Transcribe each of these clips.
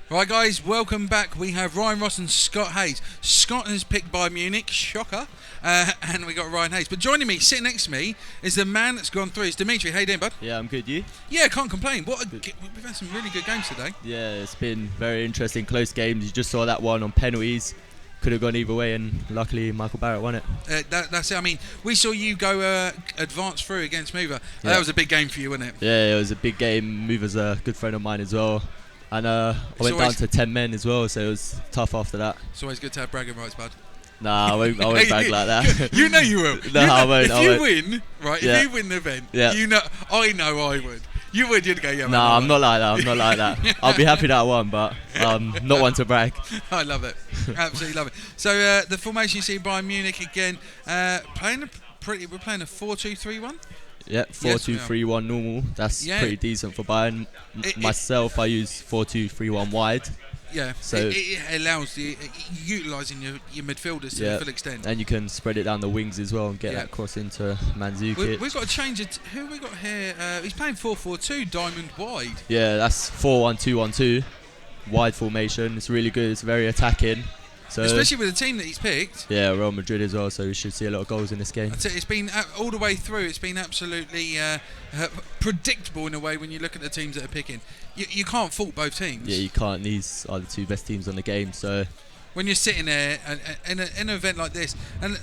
Right, guys, welcome back. We have Ryan Ross and Scott Hayes. Scott has picked Bayern Munich, shocker, and we got Ryan Hayes. But joining me, sitting next to me, is the man that's gone through. It's Dimitri. How you doing, bud? Yeah, I'm good. You? Yeah, can't complain. We've had some really good games today. Yeah, it's been very interesting, close games. You just saw that one on penalties. Could have gone either way, and luckily Michael Barrett won it. That's it. I mean, we saw you go advance through against Mover. Yeah. That was a big game for you, wasn't it? Yeah, it was a big game. Mover's a good friend of mine as well. And I went down to 10 men as well, so it was tough after that. It's always good to have bragging rights, bud. Nah, I won't brag like that. You know you will. No, I won't. If you win, right, Yeah. if you win the event, Yeah. you know I would. You would, you'd go, yeah, man. Nah, I'm not like that. I'll be happy that I won, but not one to brag. I love it. Absolutely love it. So the formation you see Bayern Munich again, we're playing a 4-2-3-1. Yeah, 4-2-3-1 normal. That's pretty decent for Bayern. Myself, I use 4-2-3-1 wide. Yeah, so it allows utilising your midfielders to the full extent. And you can spread it down the wings as well and get that cross into Mandzukic. We've got to change it. Who have we got here? He's playing 4-4-2, diamond wide. Yeah, that's 4-1-2-1-2. Wide formation. It's really good. It's very attacking. So especially with the team that he's picked. Yeah, Real Madrid as well, so we should see a lot of goals in this game. It's been all the way through. It's been absolutely predictable in a way when you look at the teams that are picking. You can't fault both teams. Yeah, you can't. These are the two best teams on the game. So when you're sitting there in an event like this, and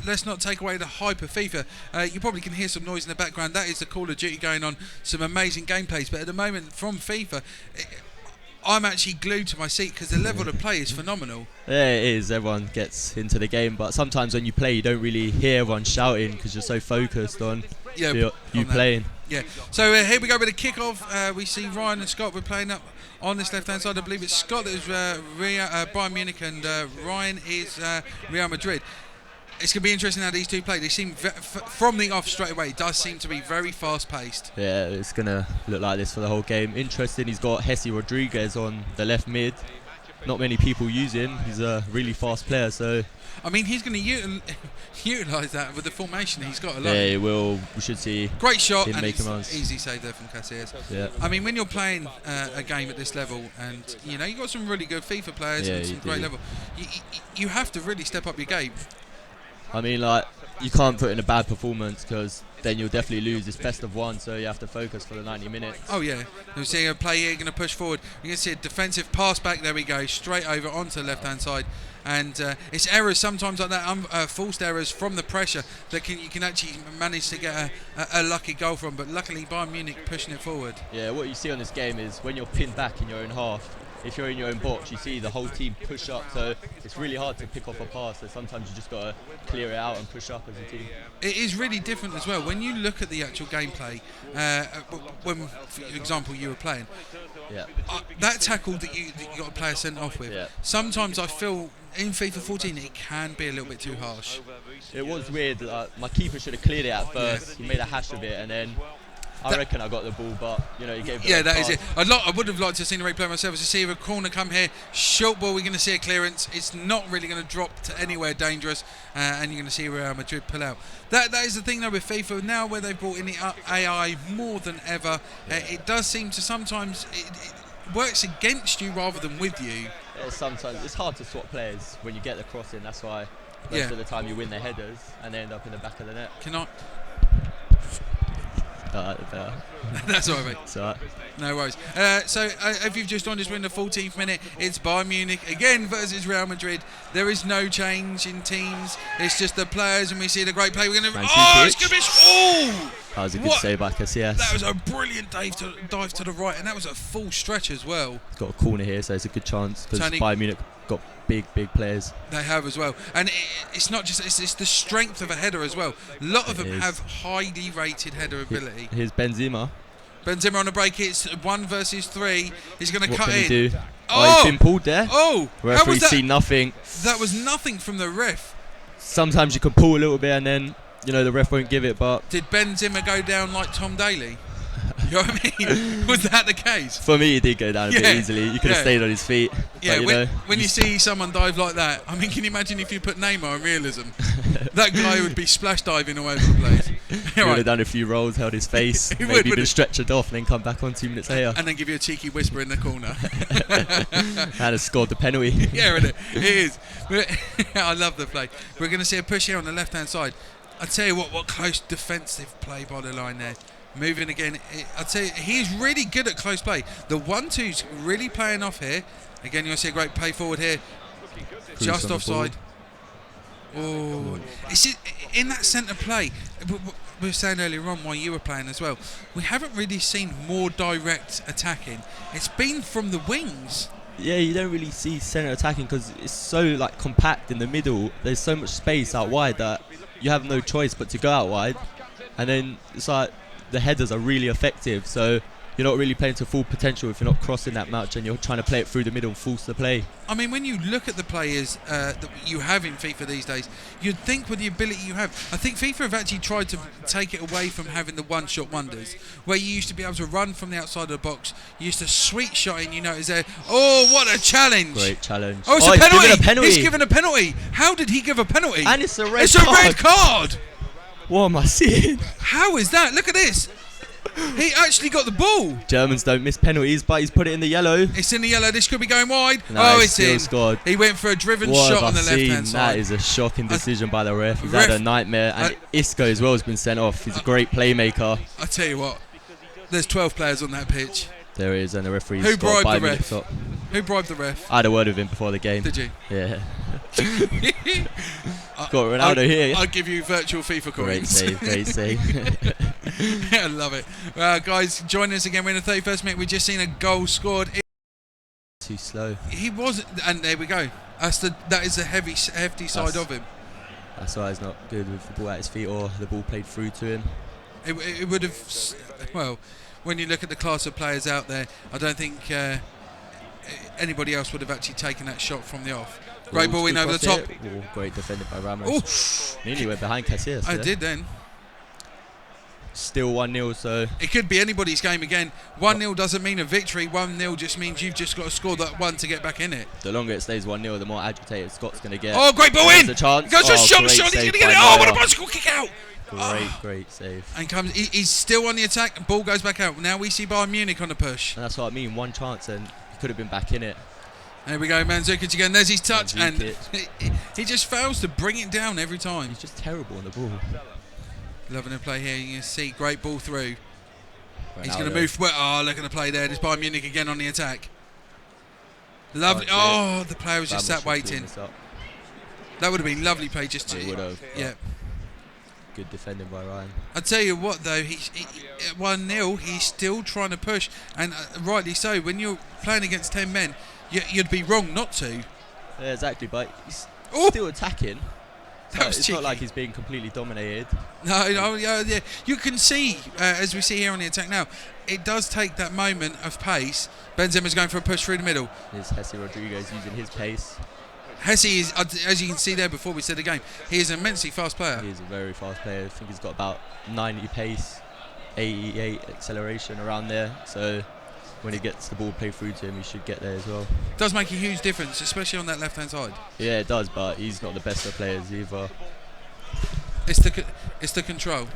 let's not take away the hype of FIFA, you probably can hear some noise in the background. That is the Call of Duty going on, some amazing gameplays. But at the moment, from FIFA, I'm actually glued to my seat because the level of play is phenomenal. Yeah, it is. Everyone gets into the game, but sometimes when you play, you don't really hear everyone shouting because you're so focused on you playing. Yeah. So here we go with the kick-off. We see Ryan and Scott. We're playing up on this left-hand side. I believe it's Scott that is Bayern Munich and Ryan is Real Madrid. It's going to be interesting how these two play. They seem, from the off straight away, it does seem to be very fast-paced. Yeah, it's going to look like this for the whole game. Interesting, he's got Jesse Rodriguez on the left mid. Not many people use him. He's a really fast player, so I mean, he's going to utilise that with the formation he's got alone. Yeah, he will. We should see. Great shot, him and making runs. Easy save there from Catz. Yeah. I mean, when you're playing a game at this level, and you've got some really good FIFA players and some great level, you have to really step up your game. I mean, like, you can't put in a bad performance because then you'll definitely lose. It's best of one, so you have to focus for the 90 minutes. Oh, yeah. You'll see a play here, going to push forward. You can see a defensive pass back. There we go, straight over onto the left-hand side. And it's errors sometimes like that, forced errors from the pressure that you can actually manage to get a lucky goal from. But luckily, Bayern Munich pushing it forward. Yeah, what you see on this game is when you're pinned back in your own half, if you're in your own box, you see the whole team push up, so it's really hard to pick off a pass, so sometimes you just got to clear it out and push up as a team. It is really different as well. When you look at the actual gameplay, when, for example, you were playing, that tackle that you got a player sent off with, sometimes I feel in FIFA 14 it can be a little bit too harsh. It was weird, my keeper should have cleared it at first, he made a hash of it, and then I reckon I got the ball, but he gave it. Yeah, that is it. I would have liked to have seen the replay myself. To see a corner come here, short ball. We're going to see a clearance. It's not really going to drop to anywhere dangerous, and you're going to see Real Madrid pull out. That is the thing though with FIFA now, where they've brought in the AI more than ever. It does seem to sometimes it works against you rather than with you. Yeah, sometimes it's hard to swap players when you get the cross in. That's why most of the time you win their headers and they end up in the back of the net. Can I? Better. That's all right, mate. It's all right. No worries. So if you've just joined us, we're in the 14th minute. It's Bayern Munich again versus Real Madrid. There is no change in teams. It's just the players, and we see the great play. We're going to. Oh, it's going to be. Oh! That was a good save by Catz. That was a brilliant dive to the right, and that was a full stretch as well. Got a corner here, so it's a good chance because Bayern Munich got big players. They have as well, and it's not just it's the strength of a header as well. A lot of them have highly rated header ability. Here's Benzema on the break. It's 1 versus 3. He's going to cut in. What can he do? Oh, he's been pulled there. Oh, referee's seen nothing. That was nothing from the ref. Sometimes you can pull a little bit and then the ref won't give it. But did Benzema go down like Tom Daly? You know what I mean? Was that the case? For me, he did go down a bit easily. You could have stayed on his feet. Yeah, but, when you see someone dive like that, I mean, can you imagine if you put Neymar in realism? That guy would be splash diving all over the place. He would have done a few rolls, held his face, maybe been stretchered off and then come back on 2 minutes later. And then give you a cheeky whisper in the corner. has scored the penalty. Yeah, it is. I love the play. We're going to see a push here on the left-hand side. I tell you what close defensive play by the line there. Moving again. I tell you, he's really good at close play. The 1-2's really paying off here. Again, you'll see a great play forward here. Just offside. Oh, it's in that centre play. We were saying earlier on while you were playing as well. We haven't really seen more direct attacking. It's been from the wings. Yeah, you don't really see centre attacking because it's so like compact in the middle. There's so much space out wide that you have no choice but to go out wide. And then it's like the headers are really effective. So you're not really playing to full potential if you're not crossing that much and you're trying to play it through the middle and force the play. I mean, when you look at the players that you have in FIFA these days, you'd think with the ability you have, I think FIFA have actually tried to take it away from having the one-shot wonders, where you used to be able to run from the outside of the box, you used to sweet shot in, you know, is there, oh, what a challenge. Great challenge. Oh, it's a penalty. Given a penalty. He's given a penalty. How did he give a penalty? And it's a red card. It's a red card. What am I seeing? How is that? Look at this. He actually got the ball. Germans don't miss penalties, but he's put it in the yellow. It's in the yellow. This could be going wide. No, it's in. Scored. He went for a driven shot on the left-hand side. That is a shocking decision by the ref. He's had a nightmare. And Isco as well has been sent off. He's a great playmaker. I tell you what, there's 12 players on that pitch. There is, and the referee's Who got bribed 5 the ref? minutes up. Who bribed the ref? I had a word with him before the game. Did you? Yeah. Got Ronaldo here. I'll give you virtual FIFA coins. Great save. I love it. Guys, join us again. We're in the 31st minute. We've just seen a goal scored. Too slow. He was, and there we go. That is the hefty side of him. That's why he's not good with the ball at his feet or the ball played through to him. It would have, well, when you look at the class of players out there, I don't think anybody else would have actually taken that shot from the off. Great ball in over the top. Oh, great defended by Ramos. Nearly went behind Catz. I did then. Still 1-0, so it could be anybody's game again. 1-0 doesn't mean a victory. 1-0 just means you've just got to score that one to get back in it. The longer it stays 1-0, the more agitated Scott's going to get. Oh, great ball in! A chance. Goes for a shot. He's going to get it. Oh, what a bicycle kick out! Great save. And he's still on the attack. And ball goes back out. Now we see Bayern Munich on the push. And that's what I mean. One chance and he could have been back in it. There we go, Mandzukic again. There's his touch, and he just fails to bring it down every time. He's just terrible on the ball. Loving the play here. You can see great ball through. Ronaldo. He's going to move. Oh, look at the play there. There's Bayern Munich again on the attack. Lovely. Oh, the player was just sat waiting. That would have been lovely play just to. It would have. Yeah. Good defending by Ryan. I tell you what, though, he 1-0. He's still trying to push, and rightly so. When you're playing against 10 men, you'd be wrong not to. Yeah, exactly. But he's still attacking. That was it's cheeky. not like he's being completely dominated. No, yeah. You can see, as we see here on the attack now, it does take that moment of pace. Benzema's going for a push through the middle. Here's Jesse Rodriguez using his pace. Hesse is, as you can see there before we said the game, he is an immensely fast player. He is a very fast player. I think he's got about 90 pace, 88 acceleration around there. So when he gets the ball played through to him, he should get there as well. Does make a huge difference, especially on that left-hand side. Yeah, it does, but he's not the best of players either. It's the control.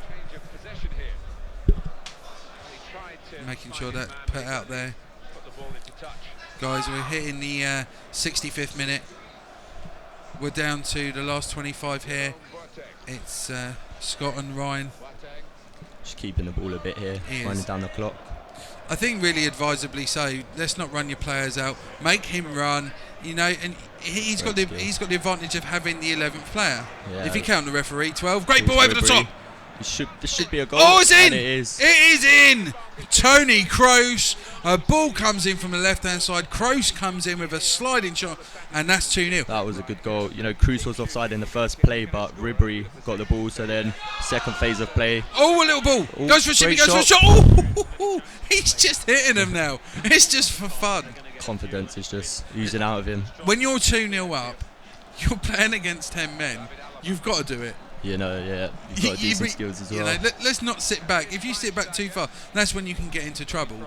Making sure that put out there. Guys, we're hitting the 65th minute. We're down to the last 25 here. It's Scott and Ryan. Just keeping the ball a bit here, winding down the clock. I think really advisably so. Let's not run your players out. Make him run. You know, and he's got the advantage of having the 11th player. Yeah, if you count the referee, 12. Great ball over the top. This should be a goal. Oh, it's in! It is. It is in! Tony Kroos. A ball comes in from the left-hand side. Kroos comes in with a sliding shot, and that's 2-0. That was a good goal. You know, Kroos was offside in the first play, but Ribery got the ball. So then, second phase of play. Oh, a little ball. Ooh, goes for a shimmy, goes for a shot. Oh, he's just hitting him now. It's just for fun. Confidence is just oozing out of him. When you're 2-0 up, you're playing against 10 men. You've got to do it. You know, yeah, you've got to do some skills as well. You know, let's not sit back. If you sit back too far, that's when you can get into trouble.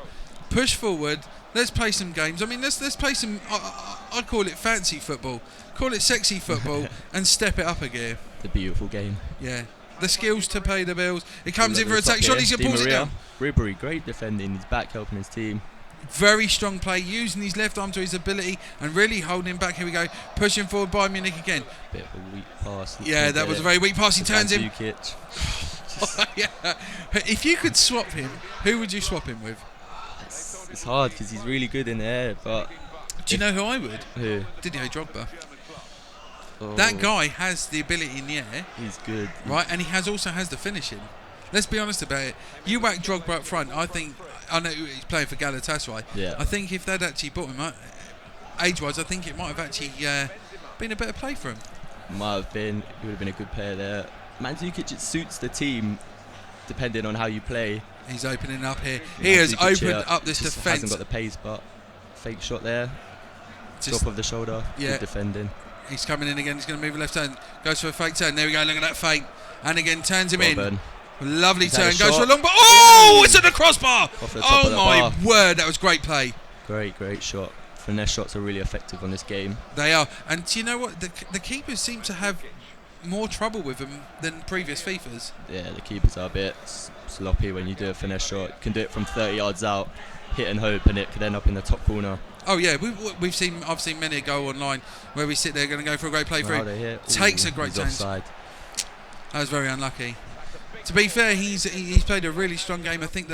Push forward. Let's play some games. I mean, let's play some. I call it fancy football. Call it sexy football, and step it up a gear. The beautiful game. Yeah, the skills to pay the bills. It comes in for attack. Shot. He's gonna pause it down. Ribery, great defending. He's back helping his team. Very strong play, using his left arm to his ability and really holding him back. Here we go, pushing forward Bayern Munich again. Bit of a weak pass. Yeah, that was a very weak pass. He turns him. Yeah. If you could swap him, who would you swap him with? It's hard because he's really good in the air, but... Do you know who I would? Who? Didier Drogba. Oh, That guy has the ability in the air. he's good. Right, and he also has the finishing. Let's be honest about it. You whack Drogba up front, I know he's playing for Galatasaray. Yeah. I think if they'd actually bought him, age-wise, I think it might have actually been a better play for him. Might have been. He would have been a good player there. Mandzukic, it suits the team depending on how you play. He's opening up here. He has opened up this just defence. Hasn't got the pace, but fake shot there. Just, Top of the shoulder. Yeah. Good defending. He's coming in again. He's going to move a left turn. Goes for a fake turn. There we go. Look at that fake. And again, turns him in. Lovely turn. Goes for a long ball. Oh, it's at the crossbar. Off the top of the my bar. word. That was great play. Great shot. Finesse shots are really effective on this game. They are. And do you know what? The keepers seem to have more trouble with them than previous FIFAs. Yeah, the keepers are a bit sloppy when you do a finesse shot. You can do it from 30 yards out, hit and hope, and it could end up in the top corner. Oh yeah, I've seen many a goal online where we sit there going to go for a great play through. Takes a great chance. That was very unlucky. To be fair, he's played a really strong game. I think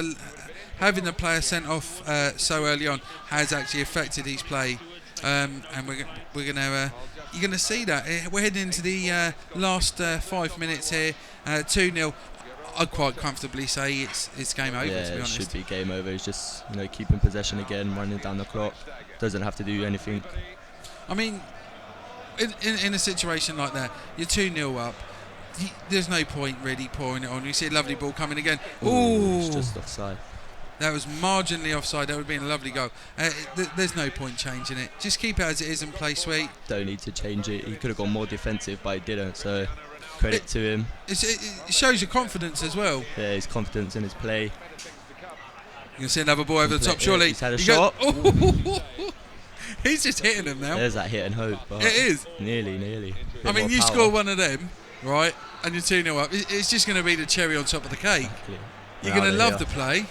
having the player sent off so early on has actually affected his play, and you're going to see that. We're heading into the last 5 minutes here, 2-0. I'd quite comfortably say it's game over. Yeah, to be honest, it should be game over. It's just keeping possession again, running down the clock. Doesn't have to do anything. I mean, in a situation like that, you're 2-0 up. There's no point really pouring it on. You see a lovely ball coming again. Ooh, it's just offside. That was marginally offside. That would have been a lovely goal. There's no point changing it. Just keep it as it is and play sweet. Don't need to change it. He could have gone more defensive, but he didn't. So credit to him. It shows your confidence as well. Yeah, his confidence in his play. You can see another ball over the top. Surely he's had a shot. He's just hitting them now. There's that hit and hope. But it is nearly. I mean, you score one of them, right, and you're 2-0 up. It's just going to be the cherry on top of the cake. Exactly. You're going to love the play.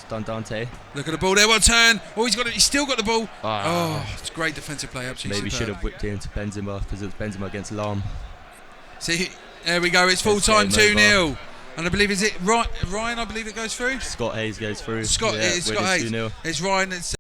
Dante. Look at the ball there. What turn? Oh, he's still got the ball. Ah. Oh, it's great defensive play. Absolutely. Maybe should have whipped it into Benzema because it was Benzema against Lam. See, there we go. It's full time, 2-0. And I believe, is it Ryan? I believe it goes through. Scott Hayes goes through. Scott Hayes. 2-0. It's Ryan that's